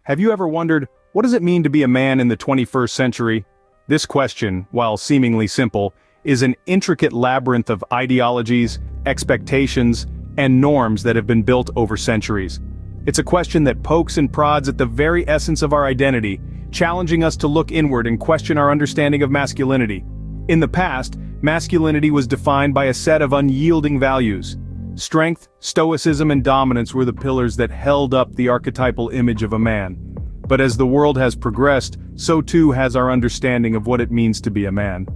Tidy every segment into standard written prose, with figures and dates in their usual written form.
Have you ever wondered, what does it mean to be a man in the 21st century? This question, while seemingly simple, is an intricate labyrinth of ideologies, expectations, and norms that have been built over centuries. It's a question that pokes and prods at the very essence of our identity, challenging us to look inward and question our understanding of masculinity. In the past, masculinity was defined by a set of unyielding values. Strength, stoicism, and dominance were the pillars that held up the archetypal image of a man. But as the world has progressed, so too has our understanding of what it means to be a man.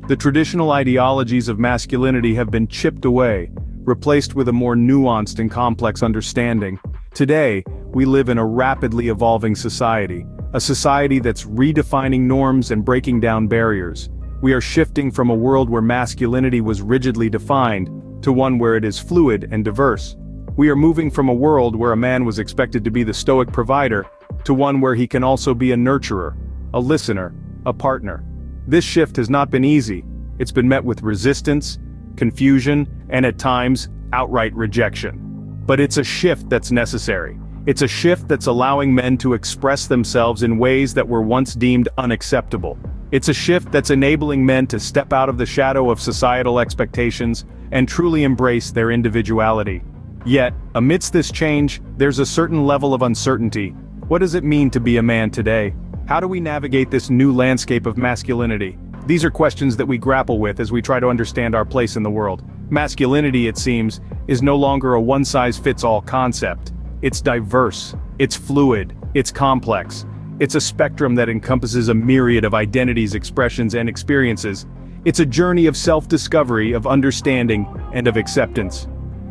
The traditional ideologies of masculinity have been chipped away, replaced with a more nuanced and complex understanding. Today, we live in a rapidly evolving society, a society that's redefining norms and breaking down barriers. We are shifting from a world where masculinity was rigidly defined, to one where it is fluid and diverse. We are moving from a world where a man was expected to be the stoic provider, to one where he can also be a nurturer, a listener, a partner. This shift has not been easy. It's been met with resistance, confusion, and at times, outright rejection. But it's a shift that's necessary. It's a shift that's allowing men to express themselves in ways that were once deemed unacceptable. It's a shift that's enabling men to step out of the shadow of societal expectations and truly embrace their individuality. Yet, amidst this change, there's a certain level of uncertainty. What does it mean to be a man today? How do we navigate this new landscape of masculinity? These are questions that we grapple with as we try to understand our place in the world. Masculinity, it seems, is no longer a one-size-fits-all concept. It's diverse, it's fluid, it's complex. It's a spectrum that encompasses a myriad of identities, expressions, and experiences. It's a journey of self-discovery, of understanding, and of acceptance.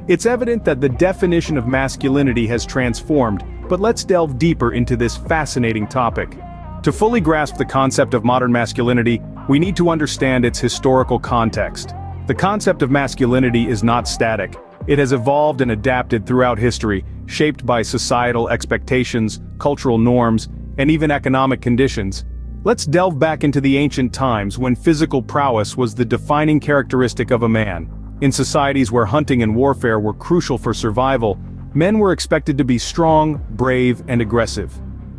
It's evident that the definition of masculinity has transformed, but let's delve deeper into this fascinating topic. To fully grasp the concept of modern masculinity, we need to understand its historical context. The concept of masculinity is not static. It has evolved and adapted throughout history, shaped by societal expectations, cultural norms, and even economic conditions. Let's delve back into the ancient times when physical prowess was the defining characteristic of a man. In societies where hunting and warfare were crucial for survival, men were expected to be strong, brave, and aggressive.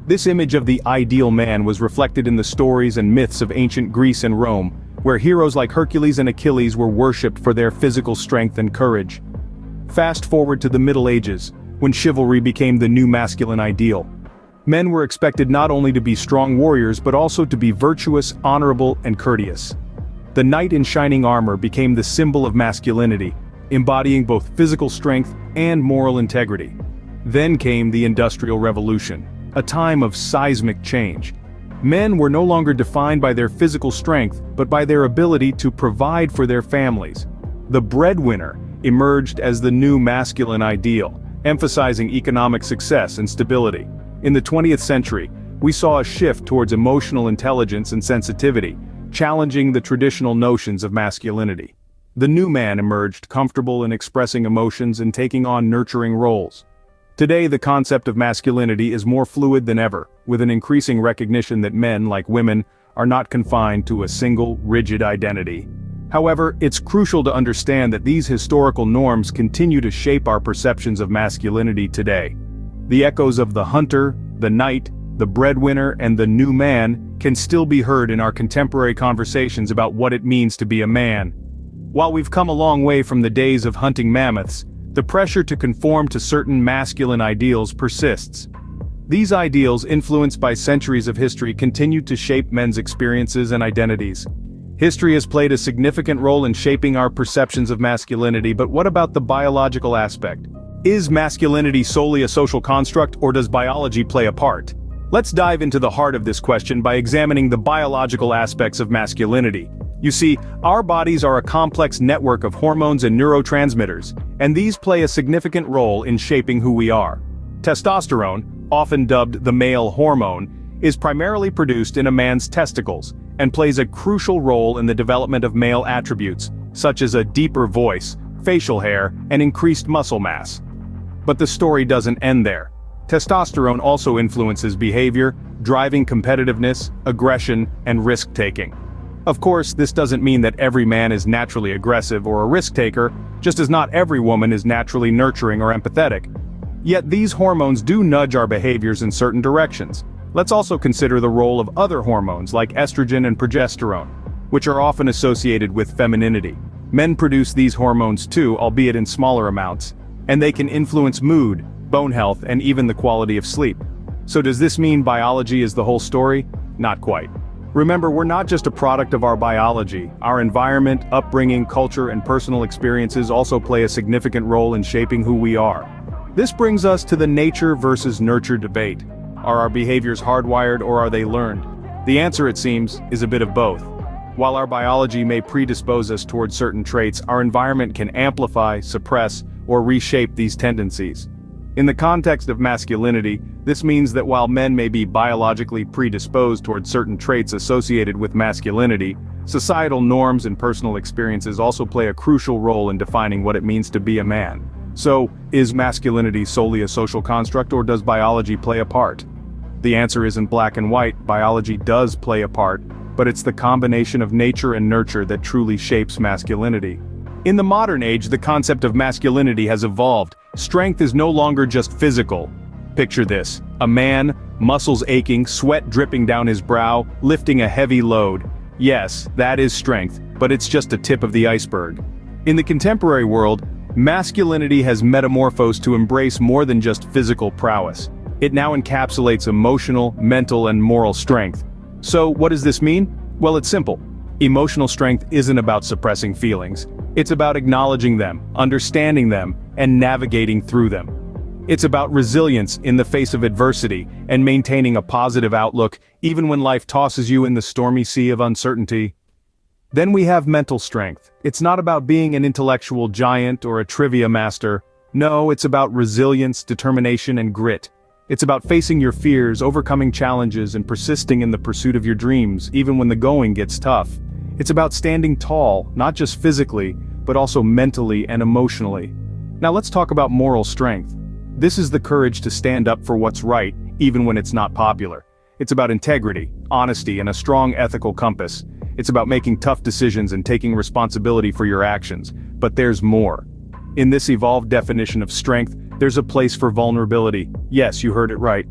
This image of the ideal man was reflected in the stories and myths of ancient Greece and Rome, where heroes like Hercules and Achilles were worshipped for their physical strength and courage. Fast forward to the Middle Ages, when chivalry became the new masculine ideal. Men were expected not only to be strong warriors but also to be virtuous, honorable, and courteous. The knight in shining armor became the symbol of masculinity, embodying both physical strength and moral integrity. Then came the Industrial Revolution, a time of seismic change. Men were no longer defined by their physical strength but by their ability to provide for their families. The breadwinner emerged as the new masculine ideal, emphasizing economic success and stability. In the 20th century, we saw a shift towards emotional intelligence and sensitivity, challenging the traditional notions of masculinity. The new man emerged, comfortable in expressing emotions and taking on nurturing roles. Today, the concept of masculinity is more fluid than ever, with an increasing recognition that men, like women, are not confined to a single, rigid identity. However, it's crucial to understand that these historical norms continue to shape our perceptions of masculinity today. The echoes of the hunter, the knight, the breadwinner, and the new man can still be heard in our contemporary conversations about what it means to be a man. While we've come a long way from the days of hunting mammoths, the pressure to conform to certain masculine ideals persists. These ideals, influenced by centuries of history, continue to shape men's experiences and identities. History has played a significant role in shaping our perceptions of masculinity, but what about the biological aspect? Is masculinity solely a social construct, or does biology play a part? Let's dive into the heart of this question by examining the biological aspects of masculinity. You see, our bodies are a complex network of hormones and neurotransmitters, and these play a significant role in shaping who we are. Testosterone, often dubbed the male hormone, is primarily produced in a man's testicles, and plays a crucial role in the development of male attributes, such as a deeper voice, facial hair, and increased muscle mass. But the story doesn't end there. Testosterone also influences behavior, driving competitiveness, aggression, and risk-taking. Of course, this doesn't mean that every man is naturally aggressive or a risk-taker, just as not every woman is naturally nurturing or empathetic. Yet these hormones do nudge our behaviors in certain directions. Let's also consider the role of other hormones like estrogen and progesterone, which are often associated with femininity. Men produce these hormones too, albeit in smaller amounts, and they can influence mood, bone health, and even the quality of sleep. So does this mean biology is the whole story? Not quite. Remember, we're not just a product of our biology. Our environment, upbringing, culture, and personal experiences also play a significant role in shaping who we are. This brings us to the nature versus nurture debate. Are our behaviors hardwired or are they learned? The answer, it seems, is a bit of both. While our biology may predispose us towards certain traits, our environment can amplify, suppress, or reshape these tendencies. In the context of masculinity, this means that while men may be biologically predisposed towards certain traits associated with masculinity, societal norms and personal experiences also play a crucial role in defining what it means to be a man. So, is masculinity solely a social construct, or does biology play a part? The answer isn't black and white. Biology does play a part, but it's the combination of nature and nurture that truly shapes masculinity. In the modern age, the concept of masculinity has evolved. Strength is no longer just physical. Picture this: a man, muscles aching, sweat dripping down his brow, lifting a heavy load. Yes, that is strength, but it's just a tip of the iceberg. In the contemporary world, masculinity has metamorphosed to embrace more than just physical prowess. It now encapsulates emotional, mental, and moral strength. So, what does this mean? Well, it's simple. Emotional strength isn't about suppressing feelings. It's about acknowledging them, understanding them, and navigating through them. It's about resilience in the face of adversity and maintaining a positive outlook even when life tosses you in the stormy sea of uncertainty. Then we have mental strength. It's not about being an intellectual giant or a trivia master. No, it's about resilience, determination, and grit. It's about facing your fears, overcoming challenges, and persisting in the pursuit of your dreams, even when the going gets tough. It's about standing tall, not just physically, but also mentally and emotionally. Now let's talk about moral strength. This is the courage to stand up for what's right, even when it's not popular. It's about integrity, honesty, and a strong ethical compass. It's about making tough decisions and taking responsibility for your actions. But there's more. In this evolved definition of strength, there's a place for vulnerability. Yes, you heard it right.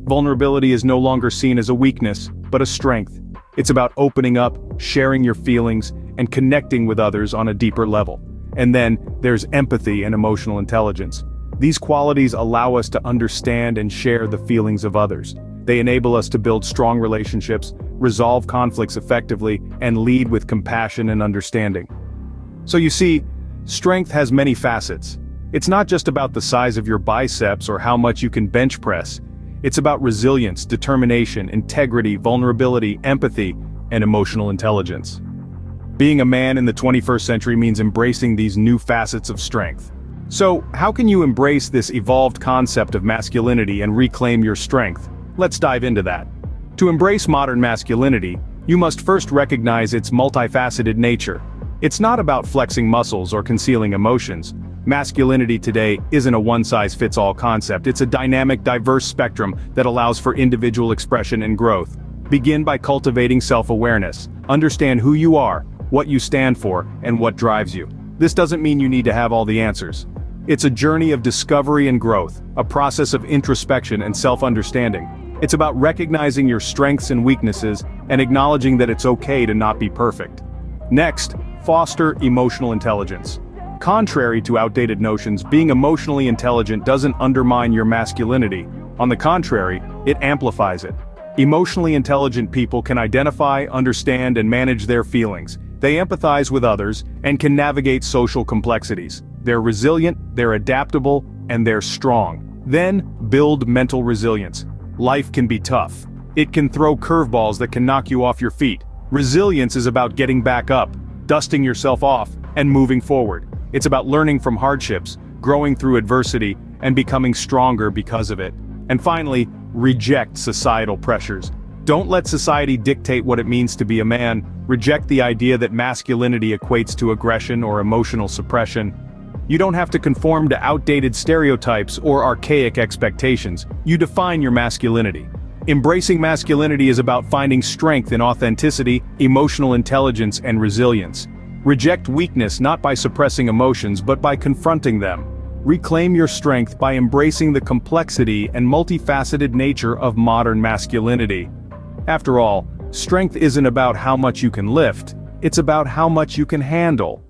Vulnerability is no longer seen as a weakness, but a strength. It's about opening up, sharing your feelings, and connecting with others on a deeper level. And then, there's empathy and emotional intelligence. These qualities allow us to understand and share the feelings of others. They enable us to build strong relationships, resolve conflicts effectively, and lead with compassion and understanding. So you see, strength has many facets. It's not just about the size of your biceps or how much you can bench press. It's about resilience, determination, integrity, vulnerability, empathy, and emotional intelligence. Being a man in the 21st century means embracing these new facets of strength. So, how can you embrace this evolved concept of masculinity and reclaim your strength? Let's dive into that. To embrace modern masculinity, you must first recognize its multifaceted nature. It's not about flexing muscles or concealing emotions. Masculinity today isn't a one-size-fits-all concept. It's a dynamic, diverse spectrum that allows for individual expression and growth. Begin by cultivating self-awareness. Understand who you are, what you stand for, and what drives you. This doesn't mean you need to have all the answers. It's a journey of discovery and growth, a process of introspection and self-understanding. It's about recognizing your strengths and weaknesses and acknowledging that it's okay to not be perfect. Next, foster emotional intelligence. Contrary to outdated notions, being emotionally intelligent doesn't undermine your masculinity. On the contrary, it amplifies it. Emotionally intelligent people can identify, understand, and manage their feelings. They empathize with others and can navigate social complexities. They're resilient, they're adaptable, and they're strong. Then, build mental resilience. Life can be tough. It can throw curveballs that can knock you off your feet. Resilience is about getting back up, dusting yourself off, and moving forward. It's about learning from hardships, growing through adversity, and becoming stronger because of it. And finally, reject societal pressures. Don't let society dictate what it means to be a man. Reject the idea that masculinity equates to aggression or emotional suppression. You don't have to conform to outdated stereotypes or archaic expectations. You define your masculinity. Embracing masculinity is about finding strength in authenticity, emotional intelligence, and resilience. Reject weakness not by suppressing emotions but by confronting them. Reclaim your strength by embracing the complexity and multifaceted nature of modern masculinity. After all, strength isn't about how much you can lift, it's about how much you can handle.